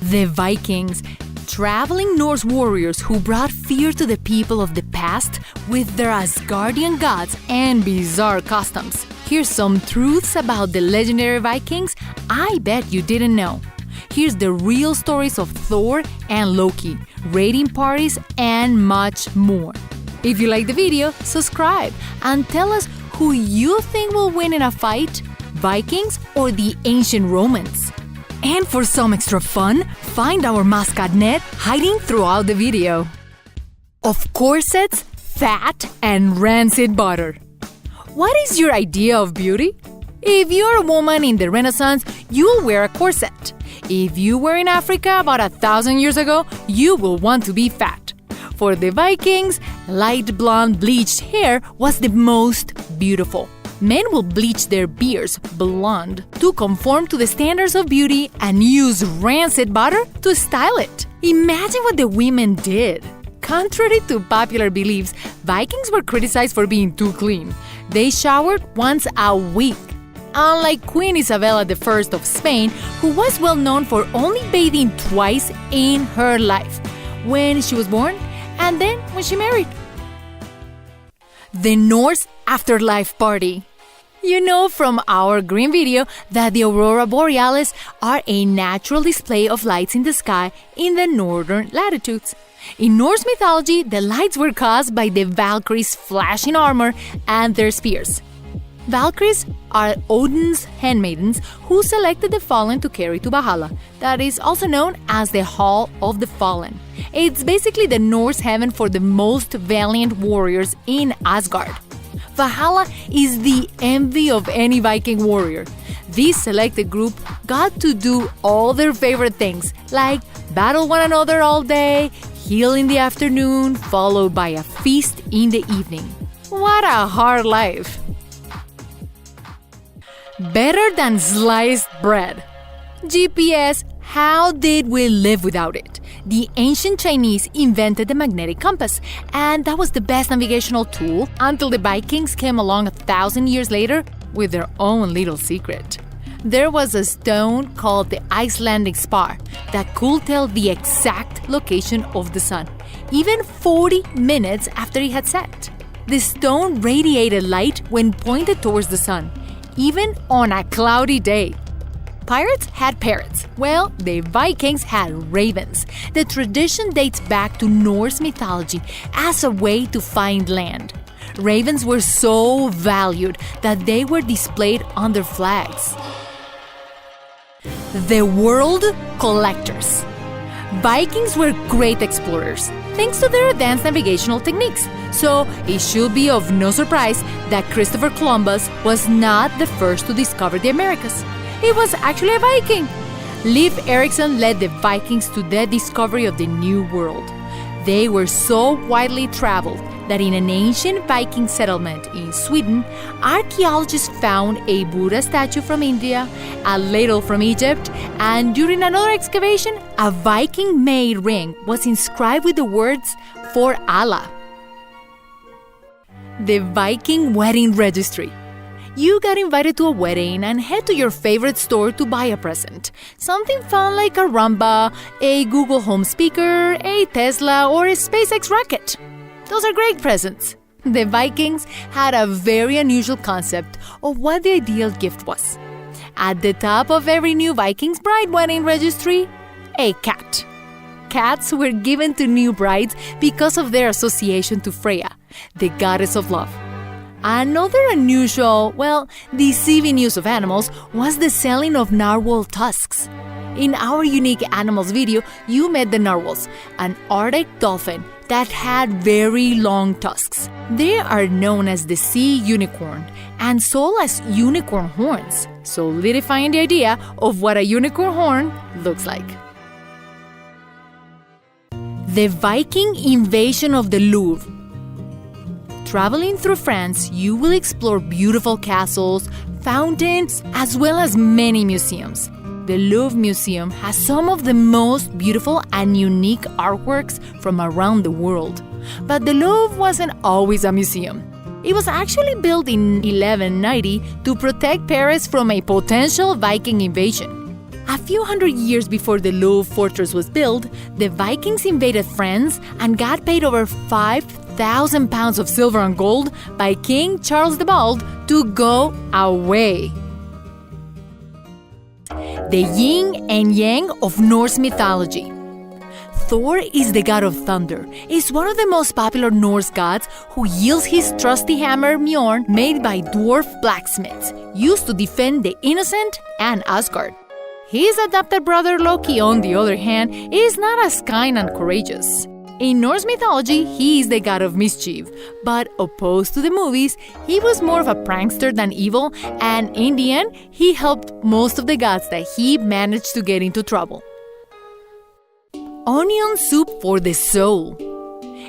The Vikings, traveling Norse warriors who brought fear to the people of the past with their Asgardian gods and bizarre customs. Here's some truths about the legendary Vikings I bet you didn't know. Here's the real stories of Thor and Loki, raiding parties, and much more. If you like the video, subscribe and tell us who you think will win in a fight, Vikings or the ancient Romans. And for some extra fun, find our mascot Ned hiding throughout the video. Of corsets, fat, and rancid butter. What is your idea of beauty? If you're a woman in the Renaissance, you'll wear a corset. If you were in Africa about 1,000 years ago, you will want to be fat. For the Vikings, light blonde bleached hair was the most beautiful. Men will bleach their beards blonde to conform to the standards of beauty and use rancid butter to style it. Imagine what the women did. Contrary to popular beliefs, Vikings were criticized for being too clean. They showered once a week. Unlike Queen Isabella I of Spain, who was well known for only bathing twice in her life, when she was born and then when she married. The Norse Afterlife Party. You know from our green video that the Aurora Borealis are a natural display of lights in the sky in the northern latitudes. In Norse mythology, the lights were caused by the Valkyries' flashing armor and their spears. Valkyries are Odin's handmaidens who selected the fallen to carry to Valhalla, that is also known as the Hall of the Fallen. It's basically the Norse heaven for the most valiant warriors in Asgard. Valhalla is the envy of any Viking warrior. This selected group got to do all their favorite things, like battle one another all day, heal in the afternoon, followed by a feast in the evening. What a hard life! Better than sliced bread. GPS, how did we live without it? The ancient Chinese invented the magnetic compass, and that was the best navigational tool until the Vikings came along 1,000 years later with their own little secret. There was a stone called the Icelandic spar that could tell the exact location of the sun, even 40 minutes after it had set. The stone radiated light when pointed towards the sun, even on a cloudy day. Pirates had parrots. Well, the Vikings had ravens. The tradition dates back to Norse mythology as a way to find land. Ravens were so valued that they were displayed on their flags. The world collectors. Vikings were great explorers, thanks to their advanced navigational techniques. So it should be of no surprise that Christopher Columbus was not the first to discover the Americas. He was actually a Viking. Leif Erikson led the Vikings to the discovery of the New World. They were so widely traveled that in an ancient Viking settlement in Sweden, archeologists found a Buddha statue from India, a ladle from Egypt, and during another excavation, a Viking-made ring was inscribed with the words, "For Allah." The Viking Wedding Registry. You got invited to a wedding and head to your favorite store to buy a present. Something fun like a Roomba, a Google Home speaker, a Tesla, or a SpaceX rocket. Those are great presents. The Vikings had a very unusual concept of what the ideal gift was. At the top of every new Viking's bride wedding registry, a cat. Cats were given to new brides because of their association to Freyja, the goddess of love. Another unusual, deceiving use of animals was the selling of narwhal tusks. In our unique animals video, you met the narwhals, an Arctic dolphin that had very long tusks. They are known as the sea unicorn and sold as unicorn horns, solidifying the idea of what a unicorn horn looks like. The Viking invasion of the Louvre. Traveling through France, you will explore beautiful castles, fountains, as well as many museums. The Louvre Museum has some of the most beautiful and unique artworks from around the world. But the Louvre wasn't always a museum. It was actually built in 1190 to protect Paris from a potential Viking invasion. A few hundred years before the Louvre fortress was built, the Vikings invaded France and got paid over 5,000 pounds of silver and gold by King Charles the Bald to go away. The Ying and Yang of Norse mythology. Thor is the god of thunder. He's one of the most popular Norse gods who wields his trusty hammer Mjolnir made by dwarf blacksmiths, used to defend the innocent and Asgard. His adopted brother Loki, on the other hand, is not as kind and courageous. In Norse mythology, he is the god of mischief, but opposed to the movies, he was more of a prankster than evil, and in the end, he helped most of the gods that he managed to get into trouble. Onion soup for the soul.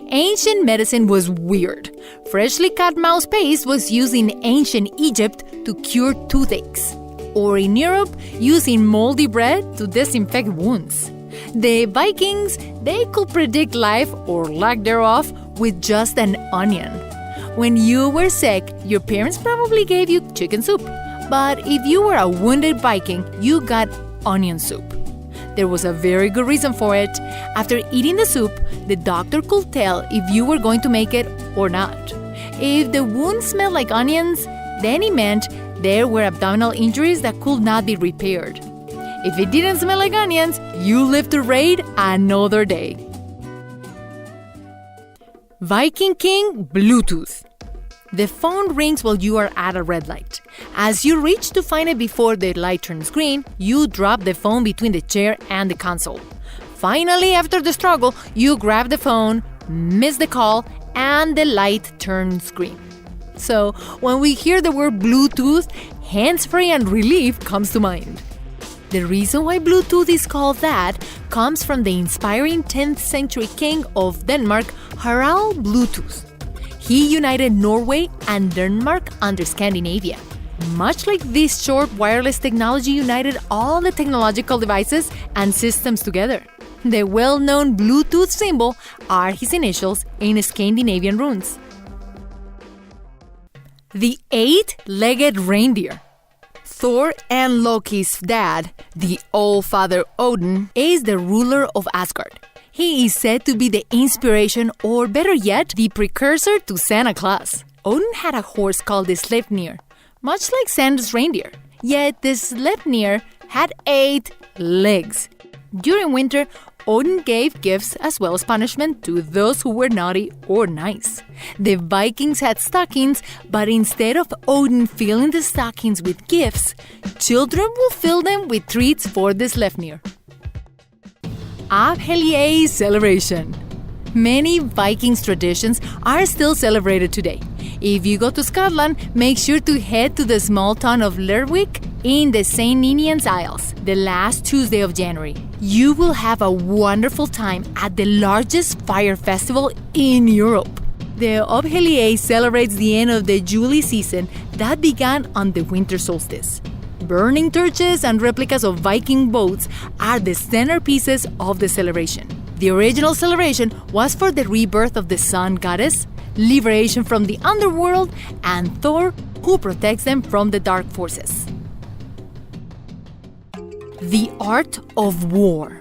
Ancient medicine was weird. Freshly cut mouse paste was used in ancient Egypt to cure toothaches, or in Europe, using moldy bread to disinfect wounds. The Vikings, they could predict life or lack thereof with just an onion. When you were sick, your parents probably gave you chicken soup. But if you were a wounded Viking, you got onion soup. There was a very good reason for it. After eating the soup, the doctor could tell if you were going to make it or not. If the wound smelled like onions, then it meant there were abdominal injuries that could not be repaired. If it didn't smell like onions, you lived to raid another day. Viking King Bluetooth. The phone rings while you are at a red light. As you reach to find it before the light turns green, you drop the phone between the chair and the console. Finally, after the struggle, you grab the phone, miss the call, and the light turns green. So, when we hear the word Bluetooth, hands-free and relief comes to mind. The reason why Bluetooth is called that comes from the inspiring 10th century king of Denmark, Harald Bluetooth. He united Norway and Denmark under Scandinavia. Much like this short wireless technology united all the technological devices and systems together. The well-known Bluetooth symbol are his initials in Scandinavian runes. The eight-legged reindeer. Thor and Loki's dad, the All-Father Odin, is the ruler of Asgard. He is said to be the inspiration, or better yet, the precursor to Santa Claus. Odin had a horse called the Sleipnir, much like Santa's reindeer. Yet the Sleipnir had 8 legs. During winter, Odin gave gifts as well as punishment to those who were naughty or nice. The Vikings had stockings, but instead of Odin filling the stockings with gifts, children will fill them with treats for the Sleipnir. Up-Helly Aa Celebration. Many Vikings traditions are still celebrated today. If you go to Scotland, make sure to head to the small town of Lerwick in the St. Ninian's Isles, the last Tuesday of January. You will have a wonderful time at the largest fire festival in Europe. The Up-Helly Aa celebrates the end of the July season that began on the winter solstice. Burning torches and replicas of Viking boats are the centerpieces of the celebration. The original celebration was for the rebirth of the sun goddess, liberation from the underworld, and Thor, who protects them from the dark forces. The Art of War.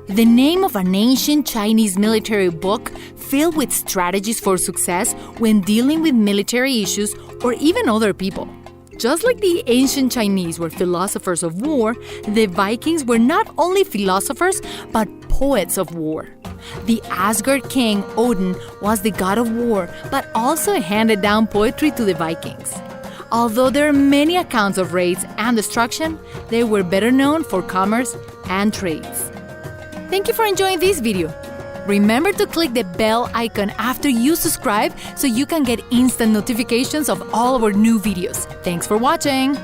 The name of an ancient Chinese military book filled with strategies for success when dealing with military issues or even other people. Just like the ancient Chinese were philosophers of war, the Vikings were not only philosophers but poets of war. The Asgard king Odin was the god of war, but also handed down poetry to the Vikings. Although there are many accounts of raids and destruction, they were better known for commerce and trades. Thank you for enjoying this video. Remember to click the bell icon after you subscribe so you can get instant notifications of all our new videos. Thanks for watching!